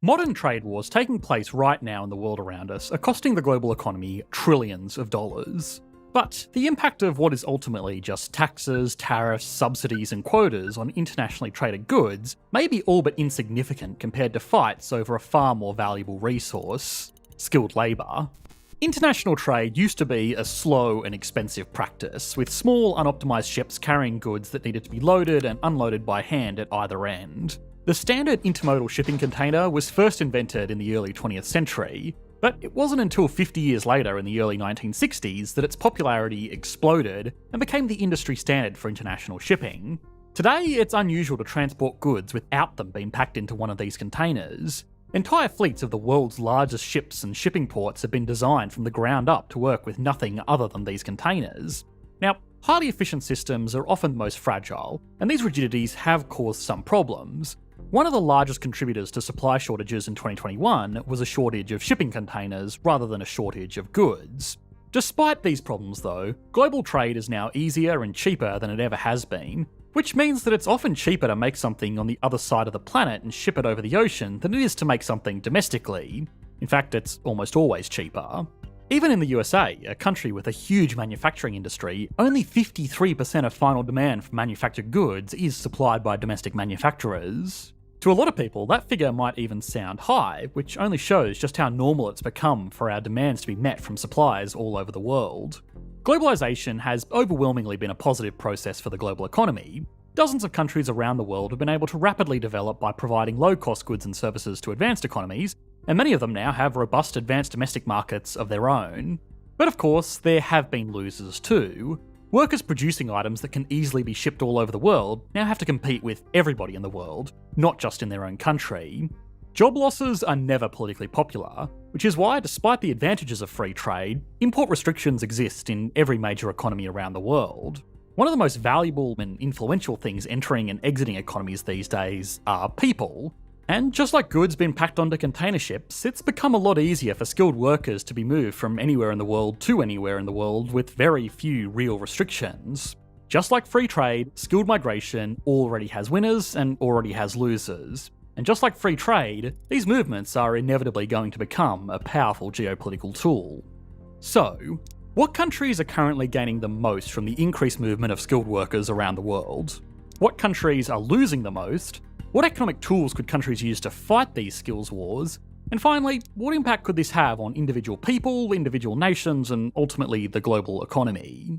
Modern trade wars taking place right now in the world around us are costing the global economy trillions of dollars. But the impact of what is ultimately just taxes, tariffs, subsidies, and quotas on internationally traded goods may be all but insignificant compared to fights over a far more valuable resource: skilled labour. International trade used to be a slow and expensive practice, with small, unoptimised ships carrying goods that needed to be loaded and unloaded by hand at either end. The standard intermodal shipping container was first invented in the early 20th century, but it wasn't until 50 years later in the early 1960s that its popularity exploded and became the industry standard for international shipping. Today, it's unusual to transport goods without them being packed into one of these containers. Entire fleets of the world's largest ships and shipping ports have been designed from the ground up to work with nothing other than these containers. Now, highly efficient systems are often the most fragile, and these rigidities have caused some problems. One of the largest contributors to supply shortages in 2021 was a shortage of shipping containers rather than a shortage of goods. Despite these problems though, global trade is now easier and cheaper than it ever has been, which means that it's often cheaper to make something on the other side of the planet and ship it over the ocean than it is to make something domestically. In fact, it's almost always cheaper. Even in the USA, a country with a huge manufacturing industry, only 53% of final demand for manufactured goods is supplied by domestic manufacturers. To a lot of people, that figure might even sound high, which only shows just how normal it's become for our demands to be met from suppliers all over the world. Globalisation has overwhelmingly been a positive process for the global economy. Dozens of countries around the world have been able to rapidly develop by providing low-cost goods and services to advanced economies, and many of them now have robust advanced domestic markets of their own. But of course, there have been losers too. Workers producing items that can easily be shipped all over the world now have to compete with everybody in the world, not just in their own country. Job losses are never politically popular, which is why, despite the advantages of free trade, import restrictions exist in every major economy around the world. One of the most valuable and influential things entering and exiting economies these days are people. And just like goods being packed onto container ships, it's become a lot easier for skilled workers to be moved from anywhere in the world to anywhere in the world with very few real restrictions. Just like free trade, skilled migration already has winners and already has losers. And just like free trade, these movements are inevitably going to become a powerful geopolitical tool. So, what countries are currently gaining the most from the increased movement of skilled workers around the world? What countries are losing the most? What economic tools could countries use to fight these skills wars? And finally, what impact could this have on individual people, individual nations, and ultimately the global economy?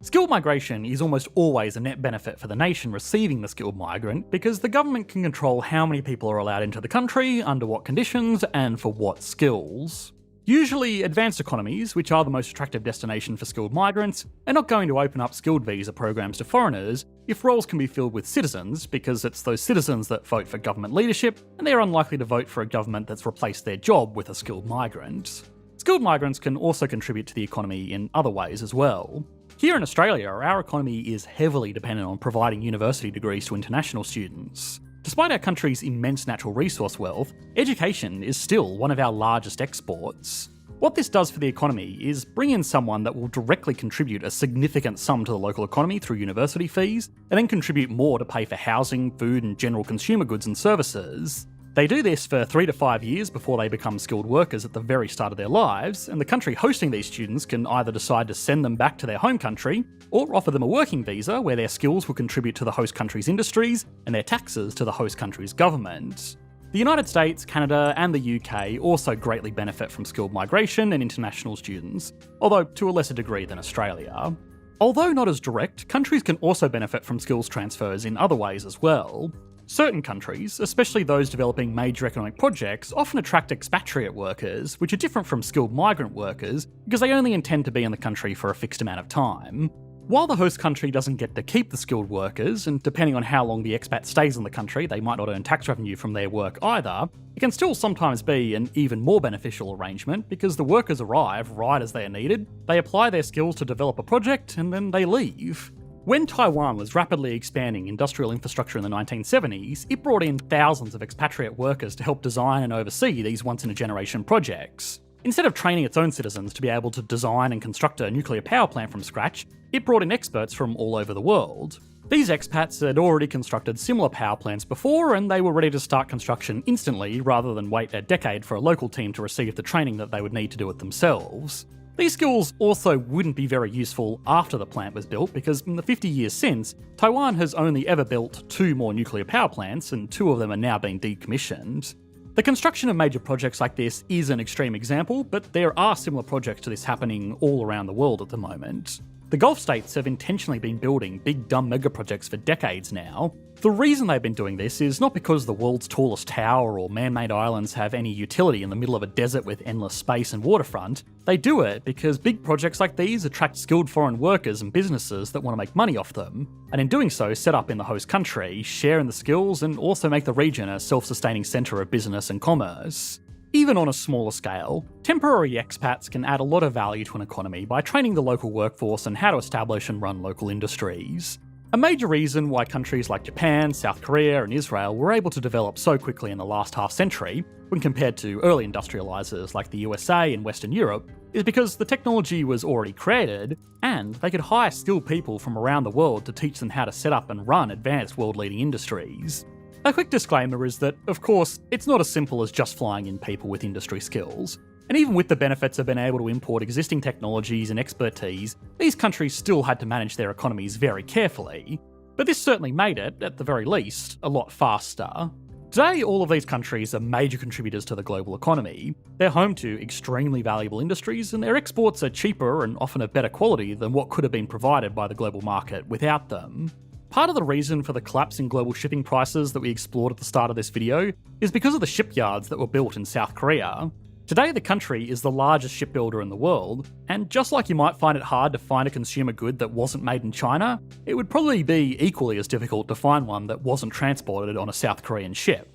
Skilled migration is almost always a net benefit for the nation receiving the skilled migrant because the government can control how many people are allowed into the country, under what conditions, and for what skills. Usually, advanced economies, which are the most attractive destination for skilled migrants, are not going to open up skilled visa programs to foreigners if roles can be filled with citizens, because it's those citizens that vote for government leadership, and they're unlikely to vote for a government that's replaced their job with a skilled migrant. Skilled migrants can also contribute to the economy in other ways as well. Here in Australia, our economy is heavily dependent on providing university degrees to international students. Despite our country's immense natural resource wealth, education is still one of our largest exports. What this does for the economy is bring in someone that will directly contribute a significant sum to the local economy through university fees, and then contribute more to pay for housing, food, and general consumer goods and services. They do this for 3 to 5 years before they become skilled workers at the very start of their lives, and the country hosting these students can either decide to send them back to their home country, or offer them a working visa where their skills will contribute to the host country's industries, and their taxes to the host country's government. The United States, Canada, and the UK also greatly benefit from skilled migration and international students, although to a lesser degree than Australia. Although not as direct, countries can also benefit from skills transfers in other ways as well. Certain countries, especially those developing major economic projects, often attract expatriate workers, which are different from skilled migrant workers because they only intend to be in the country for a fixed amount of time. While the host country doesn't get to keep the skilled workers, and depending on how long the expat stays in the country, they might not earn tax revenue from their work either, it can still sometimes be an even more beneficial arrangement because the workers arrive right as they are needed, they apply their skills to develop a project, and then they leave. When Taiwan was rapidly expanding industrial infrastructure in the 1970s, it brought in thousands of expatriate workers to help design and oversee these once-in-a-generation projects. Instead of training its own citizens to be able to design and construct a nuclear power plant from scratch, it brought in experts from all over the world. These expats had already constructed similar power plants before, and they were ready to start construction instantly rather than wait a decade for a local team to receive the training that they would need to do it themselves. These skills also wouldn't be very useful after the plant was built, because in the 50 years since, Taiwan has only ever built 2 more nuclear power plants, and 2 of them are now being decommissioned. The construction of major projects like this is an extreme example, but there are similar projects to this happening all around the world at the moment. The Gulf states have intentionally been building big dumb mega projects for decades now. The reason they've been doing this is not because the world's tallest tower or man-made islands have any utility in the middle of a desert with endless space and waterfront. They do it because big projects like these attract skilled foreign workers and businesses that want to make money off them, and in doing so set up in the host country, share in the skills, and also make the region a self-sustaining centre of business and commerce. Even on a smaller scale, temporary expats can add a lot of value to an economy by training the local workforce on how to establish and run local industries. A major reason why countries like Japan, South Korea, and Israel were able to develop so quickly in the last half century, when compared to early industrialisers like the USA and Western Europe, is because the technology was already created, and they could hire skilled people from around the world to teach them how to set up and run advanced world-leading industries. A quick disclaimer is that, of course, it's not as simple as just flying in people with industry skills. And even with the benefits of being able to import existing technologies and expertise, these countries still had to manage their economies very carefully. But this certainly made it, at the very least, a lot faster. Today, all of these countries are major contributors to the global economy. They're home to extremely valuable industries, and their exports are cheaper and often of better quality than what could have been provided by the global market without them. Part of the reason for the collapse in global shipping prices that we explored at the start of this video is because of the shipyards that were built in South Korea. Today, the country is the largest shipbuilder in the world, and just like you might find it hard to find a consumer good that wasn't made in China, it would probably be equally as difficult to find one that wasn't transported on a South Korean ship.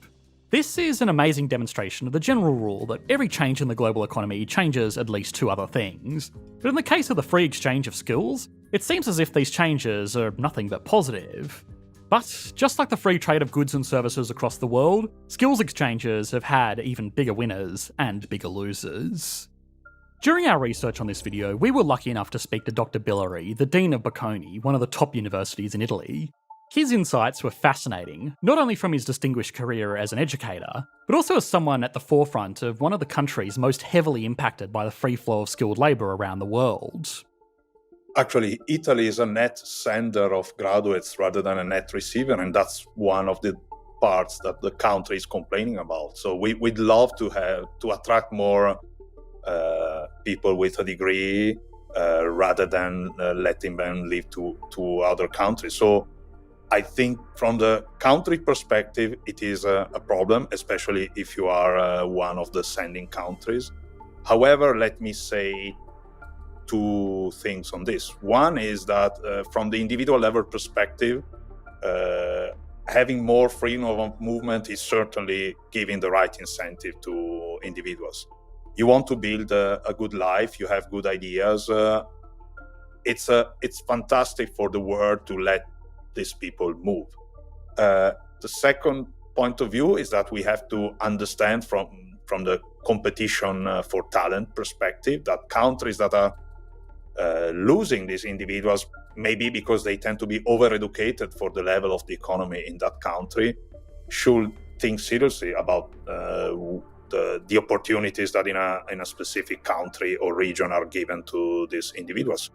This is an amazing demonstration of the general rule that every change in the global economy changes at least 2 other things. But in the case of the free exchange of skills, it seems as if these changes are nothing but positive. But just like the free trade of goods and services across the world, skills exchanges have had even bigger winners and bigger losers. During our research on this video, we were lucky enough to speak to Dr. Billari, the Dean of Bocconi, one of the top universities in Italy. His insights were fascinating, not only from his distinguished career as an educator, but also as someone at the forefront of one of the countries most heavily impacted by the free flow of skilled labour around the world. Actually, Italy is a net sender of graduates rather than a net receiver, and that's one of the parts that the country is complaining about. So we'd love to attract more people with a degree rather than letting them leave to other countries. So I think from the country perspective, it is a problem, especially if you are one of the sending countries. However, let me say 2 things on this. One is that from the individual level perspective, having more freedom of movement is certainly giving the right incentive to individuals. You want to build a good life, you have good ideas. It's fantastic for the world to let these people move. The second point of view is that we have to understand from the competition for talent perspective that countries that are losing these individuals, maybe because they tend to be over-educated for the level of the economy in that country, should think seriously about the opportunities that in a specific country or region are given to these individuals.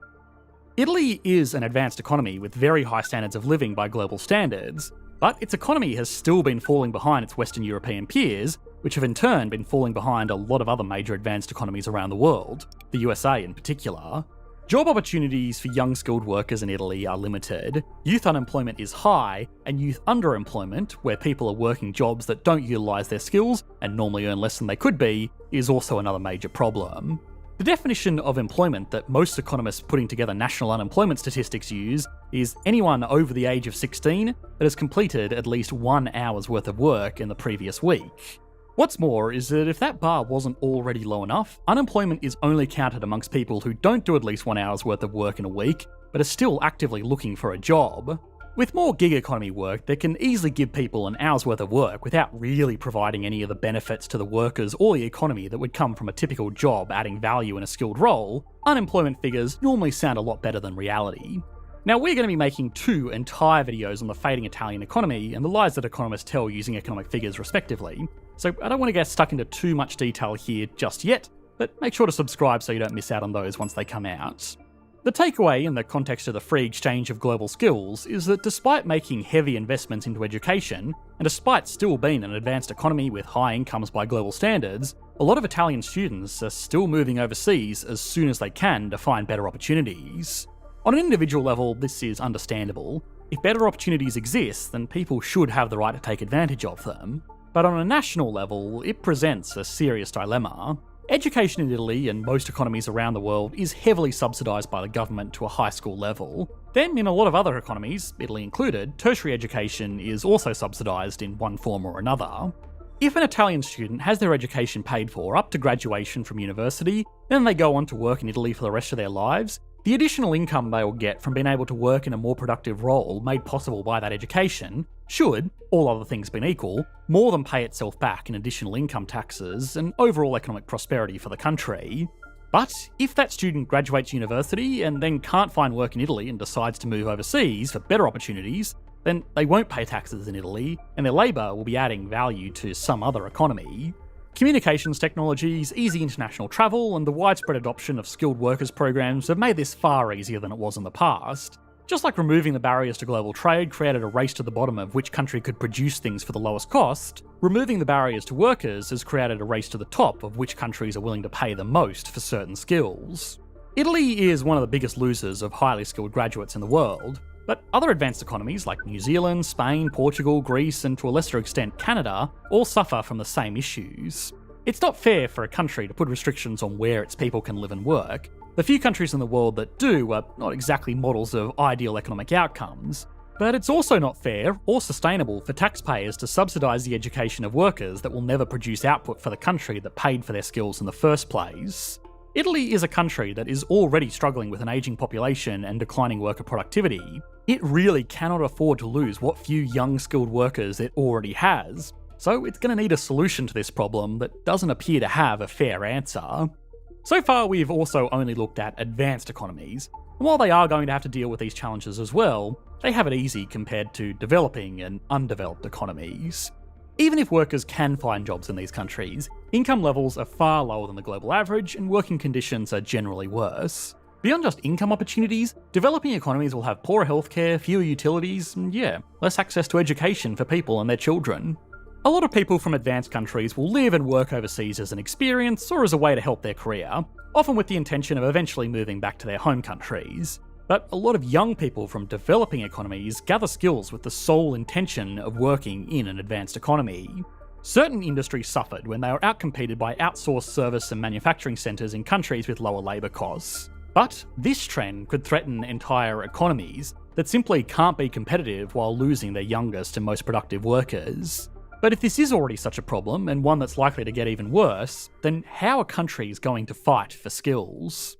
Italy is an advanced economy with very high standards of living by global standards, but its economy has still been falling behind its Western European peers, which have in turn been falling behind a lot of other major advanced economies around the world, the USA in particular. Job opportunities for young skilled workers in Italy are limited, youth unemployment is high, and youth underemployment, where people are working jobs that don't utilise their skills and normally earn less than they could be, is also another major problem. The definition of employment that most economists putting together national unemployment statistics use is anyone over the age of 16 that has completed at least 1 hour's worth of work in the previous week. What's more is that if that bar wasn't already low enough, unemployment is only counted amongst people who don't do at least 1 hour's worth of work in a week, but are still actively looking for a job. With more gig economy work that can easily give people an hour's worth of work without really providing any of the benefits to the workers or the economy that would come from a typical job adding value in a skilled role, unemployment figures normally sound a lot better than reality. Now, we're going to be making 2 entire videos on the fading Italian economy and the lies that economists tell using economic figures respectively, so I don't want to get stuck into too much detail here just yet, but make sure to subscribe so you don't miss out on those once they come out. The takeaway in the context of the free exchange of global skills is that despite making heavy investments into education, and despite still being an advanced economy with high incomes by global standards, a lot of Italian students are still moving overseas as soon as they can to find better opportunities. On an individual level, this is understandable. If better opportunities exist, then people should have the right to take advantage of them. But on a national level, it presents a serious dilemma. Education in Italy and most economies around the world is heavily subsidised by the government to a high school level. Then, in a lot of other economies, Italy included, tertiary education is also subsidised in one form or another. If an Italian student has their education paid for up to graduation from university, then they go on to work in Italy for the rest of their lives, the additional income they will get from being able to work in a more productive role made possible by that education should, all other things being equal, more than pay itself back in additional income taxes and overall economic prosperity for the country. But if that student graduates university and then can't find work in Italy and decides to move overseas for better opportunities, then they won't pay taxes in Italy, and their labour will be adding value to some other economy. Communications technologies, easy international travel, and the widespread adoption of skilled workers programs have made this far easier than it was in the past. Just like removing the barriers to global trade created a race to the bottom of which country could produce things for the lowest cost, removing the barriers to workers has created a race to the top of which countries are willing to pay the most for certain skills. Italy is one of the biggest losers of highly skilled graduates in the world, but other advanced economies like New Zealand, Spain, Portugal, Greece, and to a lesser extent Canada all suffer from the same issues. It's not fair for a country to put restrictions on where its people can live and work. The few countries in the world that do are not exactly models of ideal economic outcomes. But it's also not fair or sustainable for taxpayers to subsidise the education of workers that will never produce output for the country that paid for their skills in the first place. Italy is a country that is already struggling with an ageing population and declining worker productivity. It really cannot afford to lose what few young skilled workers it already has, so it's going to need a solution to this problem that doesn't appear to have a fair answer. So far, we've also only looked at advanced economies, and while they are going to have to deal with these challenges as well, they have it easy compared to developing and undeveloped economies. Even if workers can find jobs in these countries, income levels are far lower than the global average and working conditions are generally worse. Beyond just income opportunities, developing economies will have poorer healthcare, fewer utilities, and less access to education for people and their children. A lot of people from advanced countries will live and work overseas as an experience or as a way to help their career, often with the intention of eventually moving back to their home countries. But a lot of young people from developing economies gather skills with the sole intention of working in an advanced economy. Certain industries suffered when they were outcompeted by outsourced service and manufacturing centres in countries with lower labour costs. But this trend could threaten entire economies that simply can't be competitive while losing their youngest and most productive workers. But if this is already such a problem, and one that's likely to get even worse, then how are countries going to fight for skills?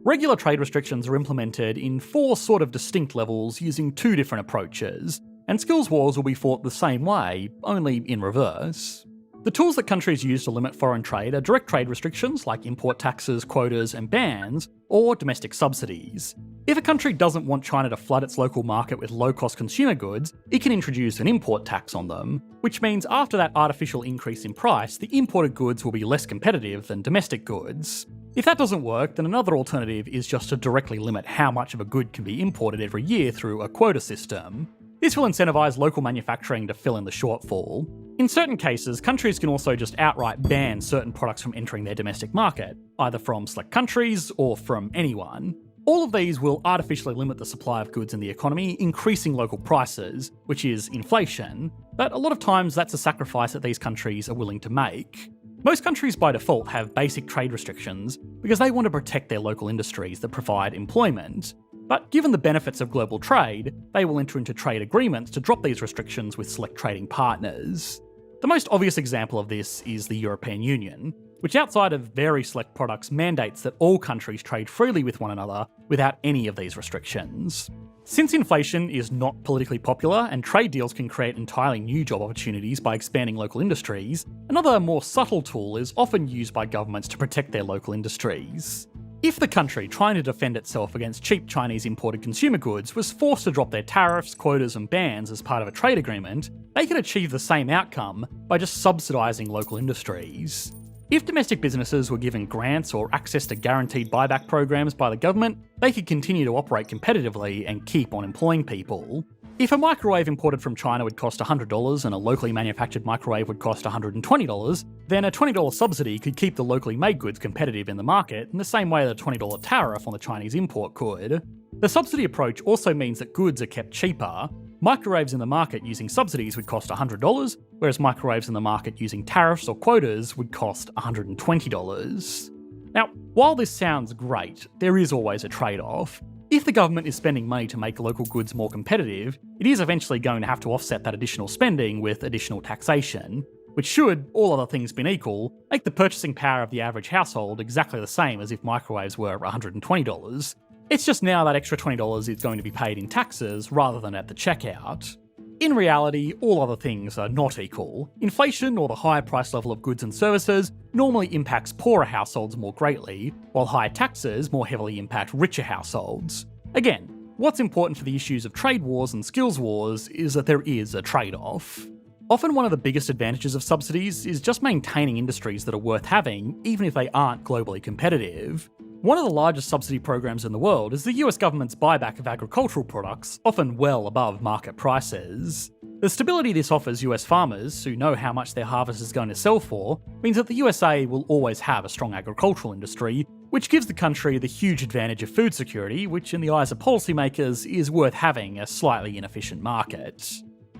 Regular trade restrictions are implemented in 4 sort of distinct levels using 2 different approaches, and skills wars will be fought the same way, only in reverse. The tools that countries use to limit foreign trade are direct trade restrictions like import taxes, quotas, and bans, or domestic subsidies. If a country doesn't want China to flood its local market with low-cost consumer goods, it can introduce an import tax on them, which means after that artificial increase in price, the imported goods will be less competitive than domestic goods. If that doesn't work, then another alternative is just to directly limit how much of a good can be imported every year through a quota system. This will incentivise local manufacturing to fill in the shortfall. In certain cases, countries can also just outright ban certain products from entering their domestic market, either from select countries or from anyone. All of these will artificially limit the supply of goods in the economy, increasing local prices, which is inflation, but a lot of times that's a sacrifice that these countries are willing to make. Most countries by default have basic trade restrictions because they want to protect their local industries that provide employment. But given the benefits of global trade, they will enter into trade agreements to drop these restrictions with select trading partners. The most obvious example of this is the European Union, which outside of very select products mandates that all countries trade freely with one another without any of these restrictions. Since inflation is not politically popular and trade deals can create entirely new job opportunities by expanding local industries, another more subtle tool is often used by governments to protect their local industries. If the country trying to defend itself against cheap Chinese imported consumer goods was forced to drop their tariffs, quotas, and bans as part of a trade agreement, they could achieve the same outcome by just subsidising local industries. If domestic businesses were given grants or access to guaranteed buyback programs by the government, they could continue to operate competitively and keep on employing people. If a microwave imported from China would cost $100 and a locally manufactured microwave would cost $120, then a $20 subsidy could keep the locally made goods competitive in the market in the same way that a $20 tariff on the Chinese import could. The subsidy approach also means that goods are kept cheaper. Microwaves in the market using subsidies would cost $100, whereas microwaves in the market using tariffs or quotas would cost $120. Now, while this sounds great, there is always a trade-off. If the government is spending money to make local goods more competitive, it is eventually going to have to offset that additional spending with additional taxation, which should, all other things being equal, make the purchasing power of the average household exactly the same as if microwaves were $120. It's just now that extra $20 is going to be paid in taxes rather than at the checkout. In reality, all other things are not equal. Inflation, or the higher price level of goods and services, normally impacts poorer households more greatly, while higher taxes more heavily impact richer households. Again, what's important for the issues of trade wars and skills wars is that there is a trade-off. Often one of the biggest advantages of subsidies is just maintaining industries that are worth having, even if they aren't globally competitive. One of the largest subsidy programs in the world is the US government's buyback of agricultural products, often well above market prices. The stability this offers US farmers, who know how much their harvest is going to sell for, means that the USA will always have a strong agricultural industry, which gives the country the huge advantage of food security, which in the eyes of policymakers is worth having a slightly inefficient market.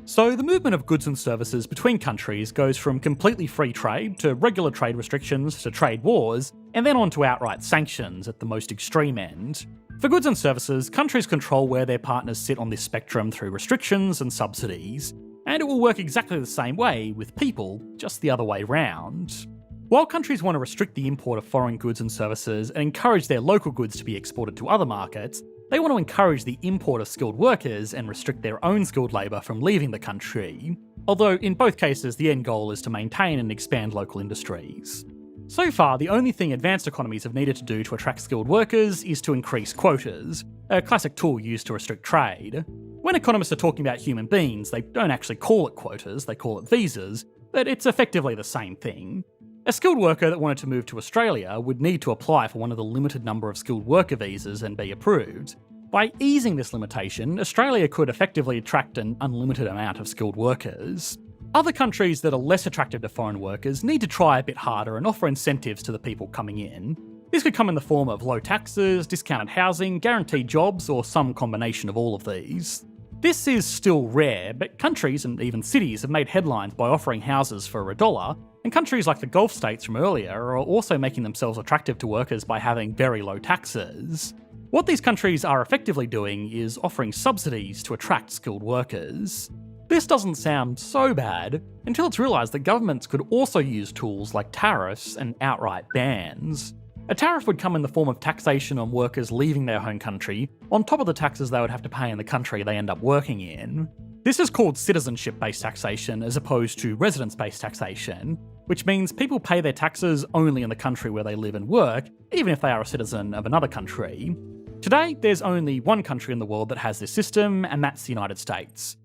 So the movement of goods and services between countries goes from completely free trade to regular trade restrictions to trade wars, and then on to outright sanctions at the most extreme end. For goods and services, countries control where their partners sit on this spectrum through restrictions and subsidies, and it will work exactly the same way with people, just the other way round. While countries want to restrict the import of foreign goods and services and encourage their local goods to be exported to other markets, they want to encourage the import of skilled workers and restrict their own skilled labour from leaving the country, although in both cases the end goal is to maintain and expand local industries. So far, the only thing advanced economies have needed to do to attract skilled workers is to increase quotas, a classic tool used to restrict trade. When economists are talking about human beings, they don't actually call it quotas, they call it visas, but it's effectively the same thing. A skilled worker that wanted to move to Australia would need to apply for one of the limited number of skilled worker visas and be approved. By easing this limitation, Australia could effectively attract an unlimited amount of skilled workers. Other countries that are less attractive to foreign workers need to try a bit harder and offer incentives to the people coming in. This could come in the form of low taxes, discounted housing, guaranteed jobs, or some combination of all of these. This is still rare, but countries and even cities have made headlines by offering houses for $1, and countries like the Gulf states from earlier are also making themselves attractive to workers by having very low taxes. What these countries are effectively doing is offering subsidies to attract skilled workers. This doesn't sound so bad until it's realised that governments could also use tools like tariffs and outright bans. A tariff would come in the form of taxation on workers leaving their home country, on top of the taxes they would have to pay in the country they end up working in. This is called citizenship-based taxation as opposed to residence-based taxation, which means people pay their taxes only in the country where they live and work, even if they are a citizen of another country. Today, there's only one country in the world that has this system, and that's the United States.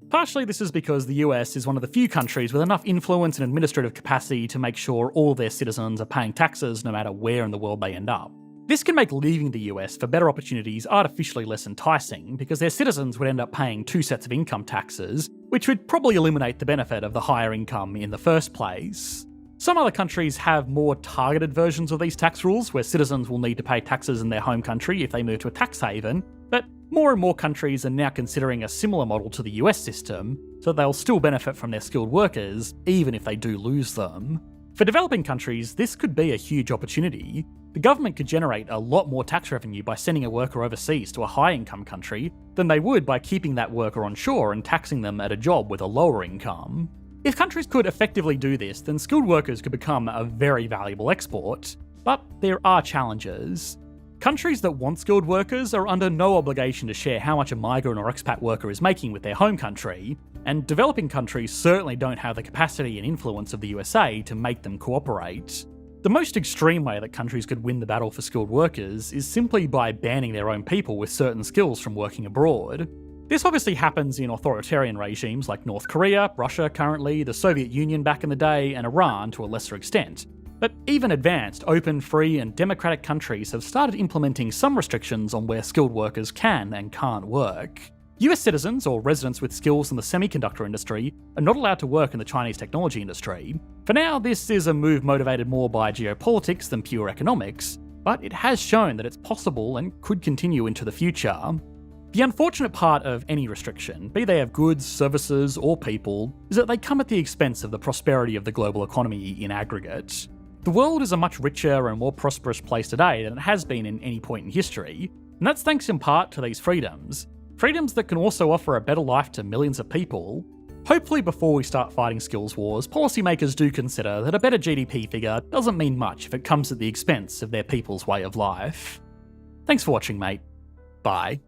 Partially this is because the US is one of the few countries with enough influence and administrative capacity to make sure all their citizens are paying taxes no matter where in the world they end up. This can make leaving the US for better opportunities artificially less enticing, because their citizens would end up paying 2 sets of income taxes, which would probably eliminate the benefit of the higher income in the first place. Some other countries have more targeted versions of these tax rules, where citizens will need to pay taxes in their home country if they move to a tax haven, but more and more countries are now considering a similar model to the US system, so they'll still benefit from their skilled workers, even if they do lose them. For developing countries, this could be a huge opportunity. The government could generate a lot more tax revenue by sending a worker overseas to a high-income country than they would by keeping that worker on shore and taxing them at a job with a lower income. If countries could effectively do this, then skilled workers could become a very valuable export. But there are challenges. Countries that want skilled workers are under no obligation to share how much a migrant or expat worker is making with their home country, and developing countries certainly don't have the capacity and influence of the USA to make them cooperate. The most extreme way that countries could win the battle for skilled workers is simply by banning their own people with certain skills from working abroad. This obviously happens in authoritarian regimes like North Korea, Russia currently, the Soviet Union back in the day, and Iran to a lesser extent. But even advanced, open, free, and democratic countries have started implementing some restrictions on where skilled workers can and can't work. US citizens or residents with skills in the semiconductor industry are not allowed to work in the Chinese technology industry. For now, this is a move motivated more by geopolitics than pure economics, but it has shown that it's possible and could continue into the future. The unfortunate part of any restriction, be they of goods, services, or people, is that they come at the expense of the prosperity of the global economy in aggregate. The world is a much richer and more prosperous place today than it has been in any point in history, and that's thanks in part to these freedoms. Freedoms that can also offer a better life to millions of people. Hopefully before we start fighting skills wars, policymakers do consider that a better GDP figure doesn't mean much if it comes at the expense of their people's way of life. Thanks for watching, mate. Bye.